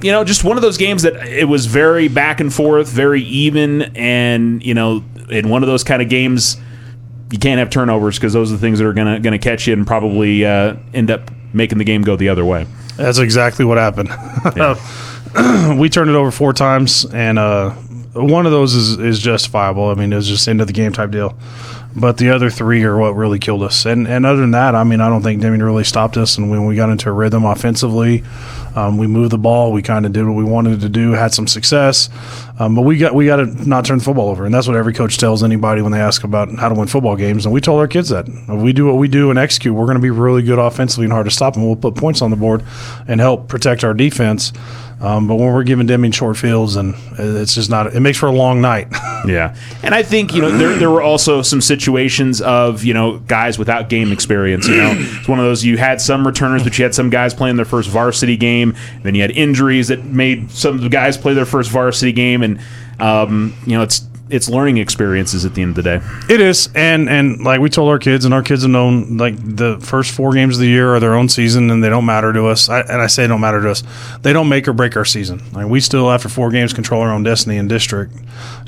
Just one of those games that it was very back and forth, very even, and, in one of those kind of games, you can't have turnovers because those are the things that are gonna catch you and probably end up making the game go the other way. That's exactly what happened. Yeah. We turned it over 4 times, and one of those is justifiable. I mean, it was just end of the game type deal. But the other 3 are what really killed us. And other than that, I mean, I don't think Deming really stopped us. And when we got into a rhythm offensively, we moved the ball. We kind of did what we wanted to do, had some success. But we got to not turn the football over. And that's what every coach tells anybody when they ask about how to win football games. And we told our kids that. If we do what we do and execute, we're going to be really good offensively and hard to stop. And we'll put points on the board and help protect our defense. But when we're giving Deming short fields, and it's just not – it makes for a long night. Yeah. And I think, there were also some situations of, guys without game experience. It's one of those, you had some returners, but you had some guys playing their first varsity game. Then you had injuries that made some of the guys play their first varsity game. And, it's learning experiences at the end of the day. It is, and like we told our kids, and our kids have known, like, the first 4 games of the year are their own season, and they don't matter to us. I say they don't matter to us. They don't make or break our season. Like, we still, after 4 games, control our own destiny in district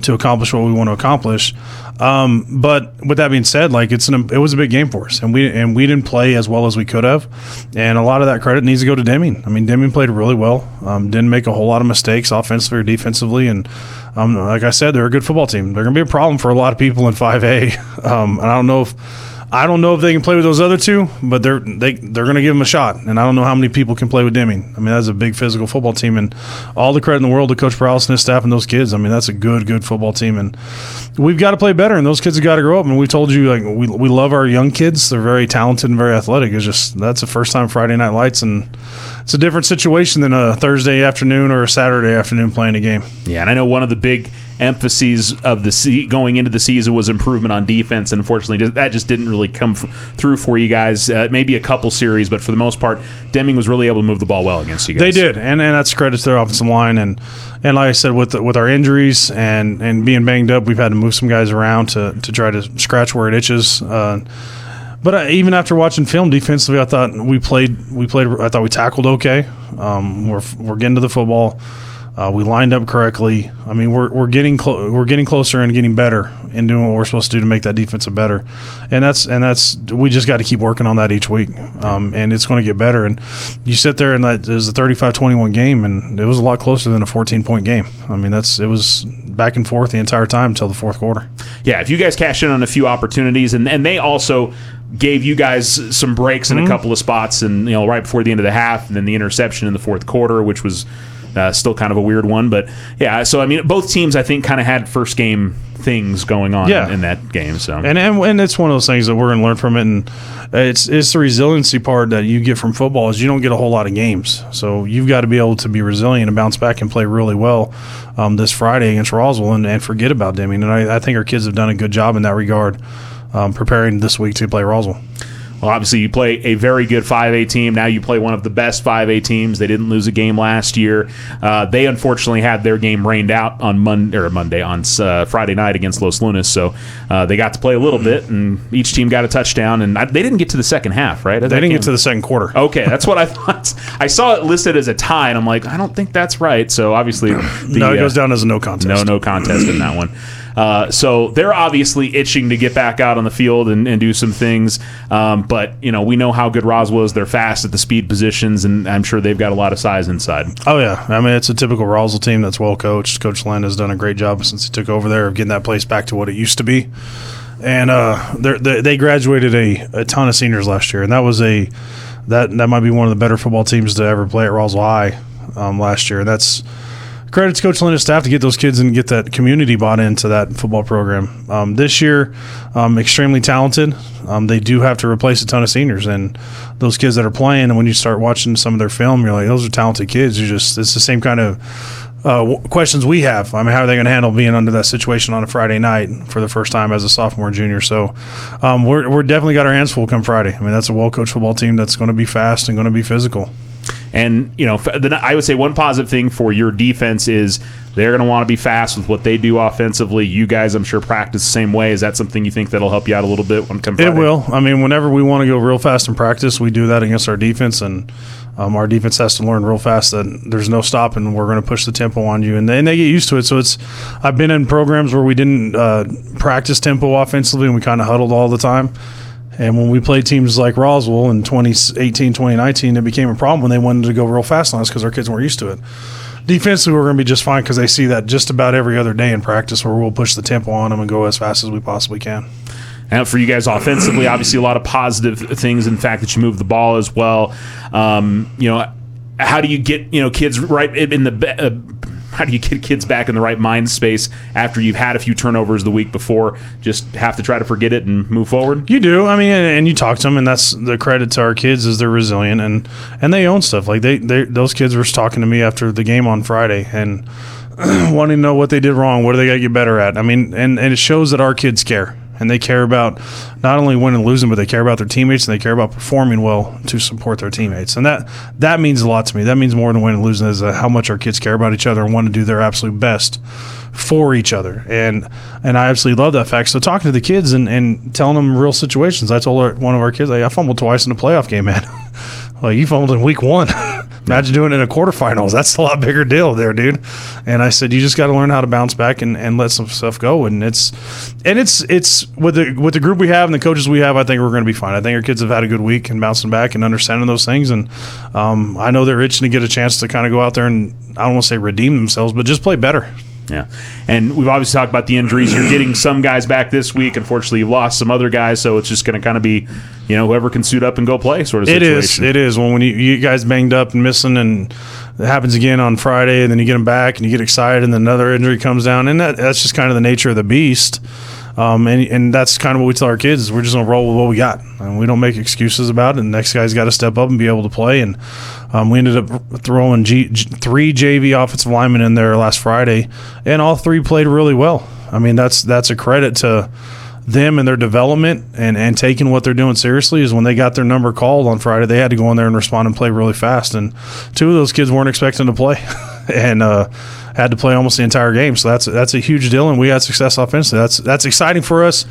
to accomplish what we want to accomplish. But with that being said, like, it was a big game for us, and we didn't play as well as we could have, and a lot of that credit needs to go to Deming. I mean, Deming played really well. Didn't make a whole lot of mistakes offensively or defensively, and like I said, they're a good football team. They're going to be a problem for a lot of people in 5A. And I don't know if they can play with those other 2, but they're going to give them a shot. And I don't know how many people can play with Deming. I mean, that's a big physical football team, and all the credit in the world to Coach Perales and his staff and those kids. I mean, that's a good football team, and we've got to play better. And those kids have got to grow up. And we told you, like, we love our young kids. They're very talented and very athletic. It's just that's the first time Friday Night Lights, and it's a different situation than a Thursday afternoon or a Saturday afternoon playing a game. Yeah, and I know one of the big emphases of going into the season was improvement on defense, and unfortunately that just didn't really come through for you guys. Maybe a couple series, but for the most part, Deming was really able to move the ball well against you guys. They did, and that's credit to their offensive line, and like I said, with our injuries and being banged up, we've had to move some guys around to try to scratch where it itches. But even after watching film defensively, I thought we played. I thought we tackled okay. We're getting to the football. We lined up correctly. I mean, we're getting closer and getting better and doing what we're supposed to do to make that defensive better. And that's we just got to keep working on that each week. And it's going to get better. And you sit there, and it was a 35-21 game, and it was a lot closer than a 14-point game. I mean, it was back and forth the entire time until the fourth quarter. Yeah, if you guys cashed in on a few opportunities, and they also gave you guys some breaks in a couple of spots, and right before the end of the half, and then the interception in the fourth quarter, which was still kind of a weird one. But yeah, so I mean, both teams I think kind of had first game things going on in that game. So and it's one of those things that we're going to learn from it, and it's the resiliency part that you get from football is you don't get a whole lot of games, so you've got to be able to be resilient and bounce back and play really well this Friday against Roswell and forget about Deming. And I think our kids have done a good job in that regard, preparing this week to play Roswell. Well, obviously, you play a very good 5A team. Now you play one of the best 5A teams. They didn't lose a game last year. They unfortunately had their game rained out on Friday night against Los Lunas. So they got to play a little bit, and each team got a touchdown. And they didn't get to the second half, right? They didn't get to the second quarter. Okay, that's what I thought. I saw it listed as a tie, and I'm like, I don't think that's right. So obviously, it goes down as a no contest. No contest in that one. So they're obviously itching to get back out on the field and do some things. But, we know how good Roswell is. They're fast at the speed positions, and I'm sure they've got a lot of size inside. Oh, yeah. I mean, it's a typical Roswell team that's well coached. Coach Len has done a great job since he took over there of getting that place back to what it used to be. And they graduated a ton of seniors last year, and that was that might be one of the better football teams to ever play at Roswell High last year. That's credit to Coach Lynn and his staff to get those kids and get that community bought into that football program. This year, extremely talented. They do have to replace a ton of seniors, and those kids that are playing, and when you start watching some of their film, you're like, those are talented kids. It's the same kind of questions we have. I mean, how are they going to handle being under that situation on a Friday night for the first time as a sophomore and junior? So we're definitely got our hands full come Friday. I mean, that's a well-coached football team that's going to be fast and going to be physical. And, I would say one positive thing for your defense is they're going to want to be fast with what they do offensively. You guys, I'm sure, practice the same way. Is that something you think that'll help you out a little bit when it comes Friday? It will. I mean, whenever we want to go real fast in practice, we do that against our defense. And Our defense has to learn real fast that there's no stopping. We're going to push the tempo on you, and they get used to it. So I've been in programs where we didn't practice tempo offensively, and we kind of huddled all the time. And when we played teams like Roswell in 2018, 2019, it became a problem when they wanted to go real fast on us because our kids weren't used to it. Defensively, we're going to be just fine because they see that just about every other day in practice where we'll push the tempo on them and go as fast as we possibly can. And for you guys offensively, obviously a lot of positive things. In fact, that you move the ball as well. How do you get kids right in the how do you get kids back in the right mind space after you've had a few turnovers the week before? Just have to try to forget it and move forward? You do. I mean, and you talk to them, and that's the credit to our kids is they're resilient and they own stuff. Like those kids were talking to me after the game on Friday and wanting to know what they did wrong, what do they got to get better at. I mean, and it shows that our kids care. And they care about not only winning and losing, but they care about their teammates, and they care about performing well to support their teammates. And that means a lot to me. That means more than winning and losing is how much our kids care about each other and want to do their absolute best for each other. And I absolutely love that fact. So talking to the kids and telling them real situations. I told one of our kids, I fumbled twice in a playoff game, man. Well, you fumbled in week 1. Imagine doing it in a quarterfinals. That's a lot bigger deal there, dude. And I said, you just got to learn how to bounce back and let some stuff go. And it's with the group we have and the coaches we have, I think we're going to be fine. I think our kids have had a good week and bouncing back and understanding those things. And I know they're itching to get a chance to kind of go out there and, I don't want to say redeem themselves, but just play better. Yeah, and we've obviously talked about the injuries. You're getting some guys back this week. Unfortunately, you've lost some other guys, so it's just going to kind of be, whoever can suit up and go play sort of situation. It is. When you guys banged up and missing, and it happens again on Friday, and then you get them back, and you get excited, and then another injury comes down, and that's just kind of the nature of the beast. And that's kind of what we tell our kids is we're just going to roll with what we got. And we don't make excuses about it. And the next guy's got to step up and be able to play. And we ended up throwing 3 JV offensive linemen in there last Friday, and all 3 played really well. I mean, that's a credit to them and their development and taking what they're doing seriously. Is when they got their number called on Friday, they had to go in there and respond and play really fast. And 2 of those kids weren't expecting to play. And had to play almost the entire game, so that's a huge deal, and we had success offensively. That's exciting for us,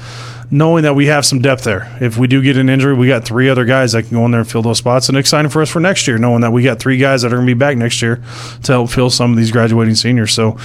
knowing that we have some depth there. If we do get an injury, we got 3 other guys that can go in there and fill those spots, and exciting for us for next year, knowing that we got 3 guys that are going to be back next year to help fill some of these graduating seniors. So,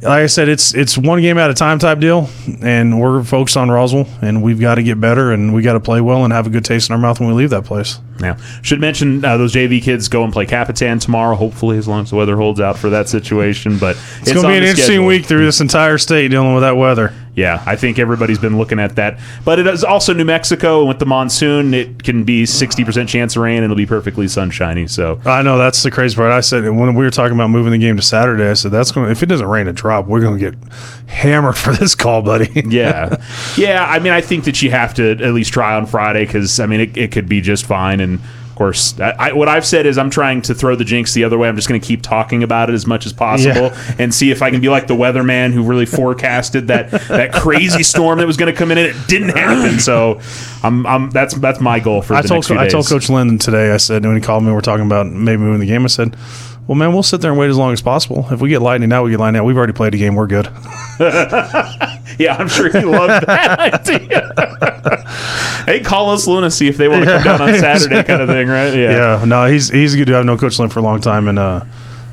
like I said, it's one game at a time type deal, and we're focused on Roswell, and we've got to get better, and we got to play well and have a good taste in our mouth when we leave that place. Yeah, should mention those JV kids go and play Capitan tomorrow, hopefully, as long as the weather holds out for that situation. But it's going to be an interesting week through this entire state dealing with that weather. Yeah, I think everybody's been looking at that. But it is also New Mexico, and with the monsoon, it can be 60% chance of rain, and it'll be perfectly sunshiny. So I know that's the crazy part. I said when we were talking about moving the game to Saturday, I said if it doesn't rain a drop, we're going to get hammered for this call, buddy. Yeah. I mean, I think that you have to at least try on Friday because I mean it could be just fine. And of course, what I've said is I'm trying to throw the jinx the other way. I'm just going to keep talking about it as much as possible and see if I can be like the weatherman who really forecasted that crazy storm that was going to come in, and it didn't happen. So that's my goal for the next few days. I told Coach Linden today, I said, when he called me, we were talking about maybe moving the game, I said, well, man, we'll sit there and wait as long as possible. If we get lightning out, we get lightning out. We've already played a game. We're good. Yeah, I'm sure he loved that idea. Hey, call us, Luna, see if they want to come down on Saturday kind of thing, right? Yeah. No, he's a good dude. I've known Coach Lynn for a long time, and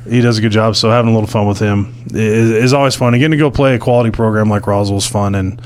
he does a good job. So having a little fun with him is always fun. And getting to go play a quality program like Roswell is fun, and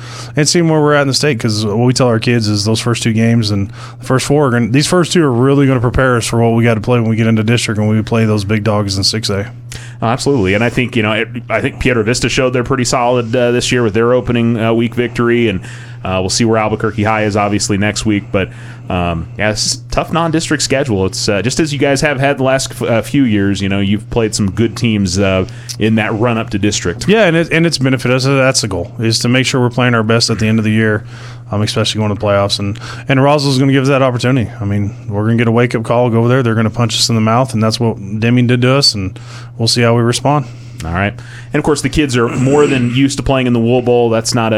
seeing where we're at in the state. Because what we tell our kids is those first 2 games and the first 4 these first 2 are really going to prepare us for what we got to play when we get into district and we play those big dogs in 6A. Oh, absolutely, and I think I think Piedra Vista showed they're pretty solid this year with their opening week victory, and we'll see where Albuquerque High is obviously next week. But it's a tough non-district schedule. It's just as you guys have had the last few years. You've played some good teams in that run up to district. Yeah, and it's benefited us. That's the goal, is to make sure we're playing our best at the end of the year, especially going to the playoffs. And Roswell's going to give us that opportunity. I mean, we're going to get a wake-up call, go over there. They're going to punch us in the mouth, and that's what Deming did to us, and we'll see how we respond. All right. And, of course, the kids are more than used to playing in the Wool Bowl. That's not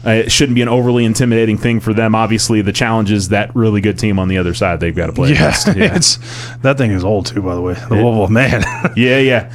it shouldn't be an overly intimidating thing for them. Obviously, the challenge is that really good team on the other side they've got to play against. Yeah. That thing is old, too, by the way. The Wool Bowl, man. Yeah.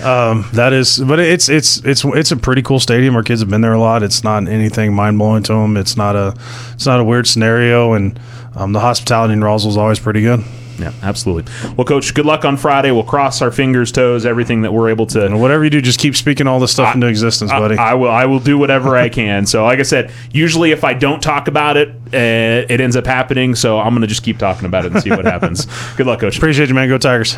That is – but it's a pretty cool stadium. Our kids have been there a lot. It's not anything mind-blowing to them. It's not a weird scenario, and the hospitality in Roswell is always pretty good. Yeah, absolutely. Well, Coach, good luck on Friday. We'll cross our fingers, toes, everything that we're able to. And whatever you do, just keep speaking all this stuff into existence, buddy. I will do whatever I can. So, like I said, usually if I don't talk about it, it ends up happening. So I'm going to just keep talking about it and see what happens. Good luck, Coach. Appreciate you, man. Go Tigers.